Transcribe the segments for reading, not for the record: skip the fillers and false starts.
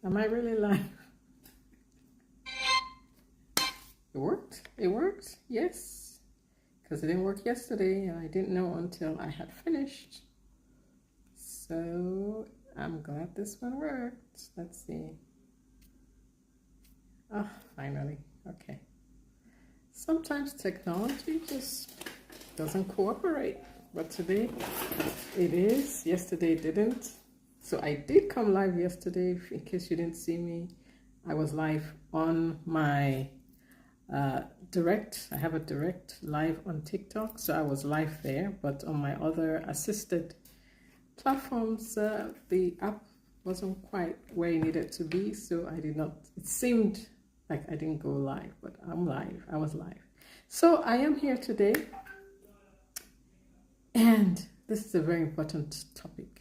Am I really live? It worked. It worked. Yes. Because it didn't work yesterday and I didn't know until I had finished. So I'm glad this one worked. Let's see. Oh, finally. Okay. Sometimes technology just doesn't cooperate. But today it is. Yesterday it didn't. So I did come live yesterday. In case you didn't see me, I was live on my direct. I have a direct live on TikTok, so I was live there. But on my other assisted platforms, the app wasn't quite where it needed to be, so I did not. It seemed like I didn't go live, but I'm live. I was live. So I am here today, and this is a very important topic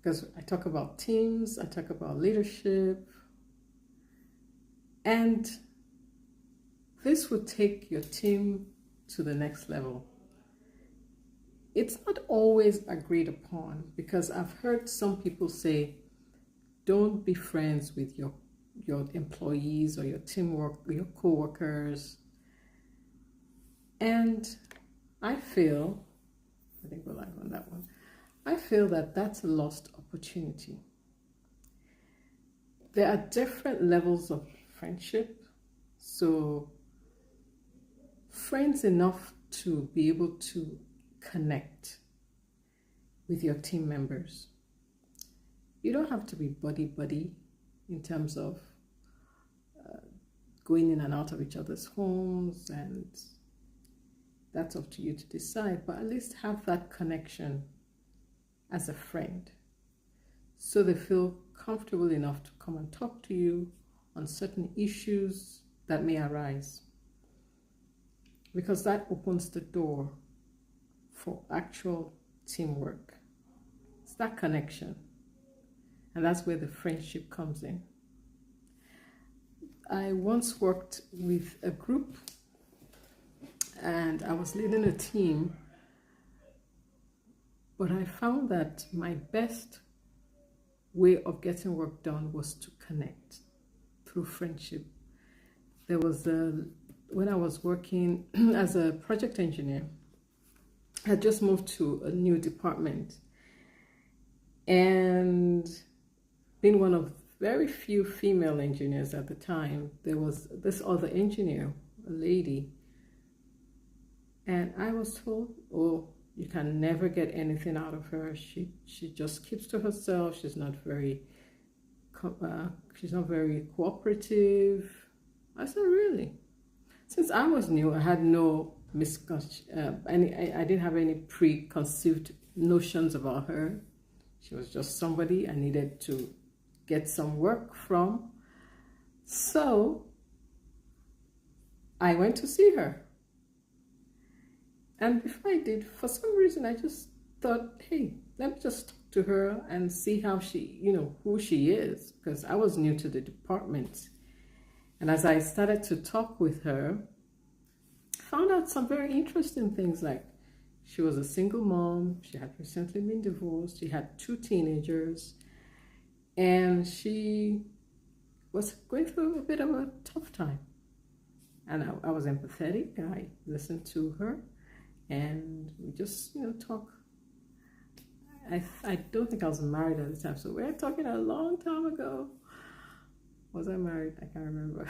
because I talk about teams, I talk about leadership, and this will take your team to the next level. It's not always agreed upon because I've heard some people say, don't be friends with your employees or your teamwork, your co-workers. And I think we're live on that one. I feel that that's a lost opportunity. There are different levels of friendship. So friends enough to be able to connect with your team members. You don't have to be buddy in terms of going in and out of each other's homes, and that's up to you to decide, but at least have that connection as a friend so they feel comfortable enough to come and talk to you on certain issues that may arise, because that opens the door for actual teamwork. It's that connection, and that's where the friendship comes in. I once worked with a group and I was leading a team, but I found that my best way of getting work done was to connect through friendship. There was when I was working as a project engineer, I had just moved to a new department, and being one of very few female engineers at the time, there was this other engineer, a lady, and I was told, oh, you can never get anything out of her. She just keeps to herself. She's not very cooperative. I said, really? Since I was new, I had no I didn't have any preconceived notions about her. She was just somebody I needed to get some work from. So I went to see her. And before I did, for some reason, I just thought, hey, let me just talk to her and see how she, who she is, because I was new to the department. And as I started to talk with her, I found out some very interesting things, like she was a single mom, she had recently been divorced, she had 2 teenagers, and she was going through a bit of a tough time. And I was empathetic. I listened to her, and we just, talk. I don't think I was married at the time, so we're talking a long time ago. Was I married? I can't remember.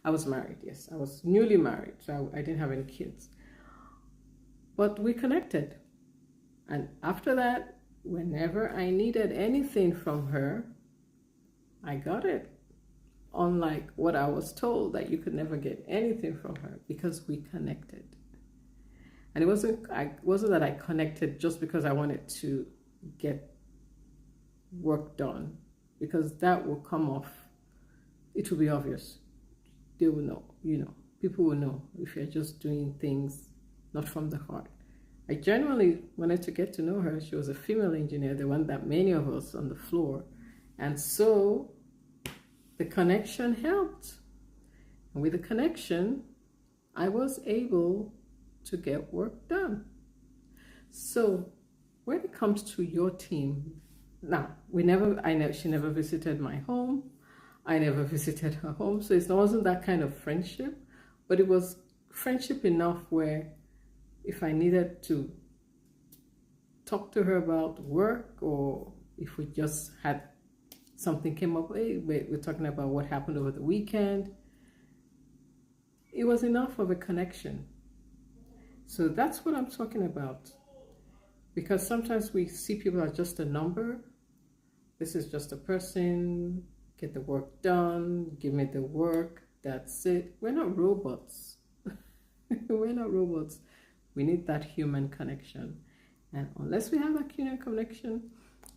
I was married, yes. I was newly married, so I didn't have any kids. But we connected. And after that, whenever I needed anything from her, I got it. Unlike what I was told, that you could never get anything from her, because we connected. And it wasn't that I connected just because I wanted to get work done, because that will come off. It will be obvious. They will know, people will know if you're just doing things not from the heart. I genuinely wanted to get to know her. She was a female engineer. There weren't that many of us on the floor. And so the connection helped. And with the connection, I was able to get work done. So when it comes to your team, Now, she never visited my home. I never visited her home. So it wasn't that kind of friendship, but it was friendship enough where if I needed to talk to her about work, or if we just had something came up, hey, we're talking about what happened over the weekend, it was enough of a connection. So that's what I'm talking about. Because sometimes we see people as just a number. This is just a person, get the work done, give me the work, that's it. We're not robots. We're not robots. We need that human connection. And unless we have that human connection,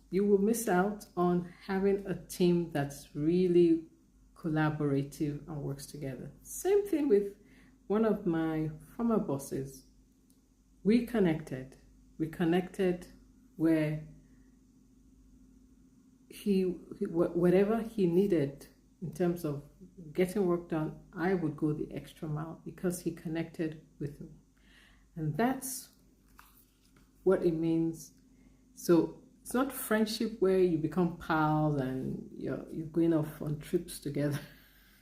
you will miss out on having a team that's really collaborative and works together. Same thing with one of my former bosses. We connected where whatever he needed in terms of getting work done, I would go the extra mile because he connected with me. And that's what it means. So it's not friendship where you become pals and you're going off on trips together.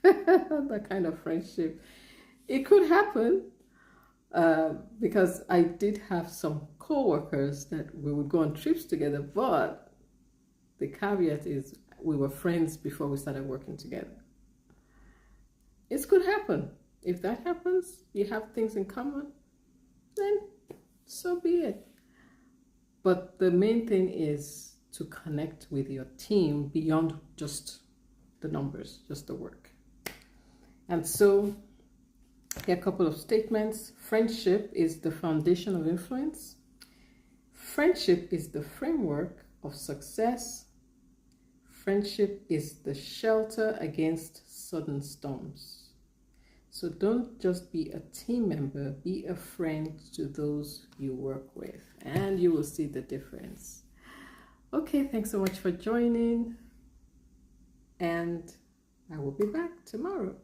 That kind of friendship. It could happen because I did have some co-workers that we would go on trips together, but the caveat is we were friends before we started working together. It could happen. If that happens, you have things in common, then so be it. But the main thing is to connect with your team beyond just the numbers, just the work. And so here are a couple of statements. Friendship is the foundation of influence. Friendship is the framework of success. Friendship is the shelter against sudden storms. So don't just be a team member, be a friend to those you work with, and you will see the difference. Okay, thanks so much for joining, and I will be back tomorrow.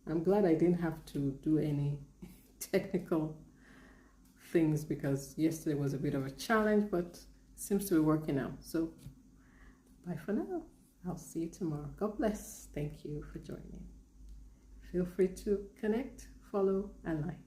I'm glad I didn't have to do any technical things because yesterday was a bit of a challenge, but it seems to be working out. So bye for now. I'll see you tomorrow. God bless. Thank you for joining. Feel free to connect, follow, and like.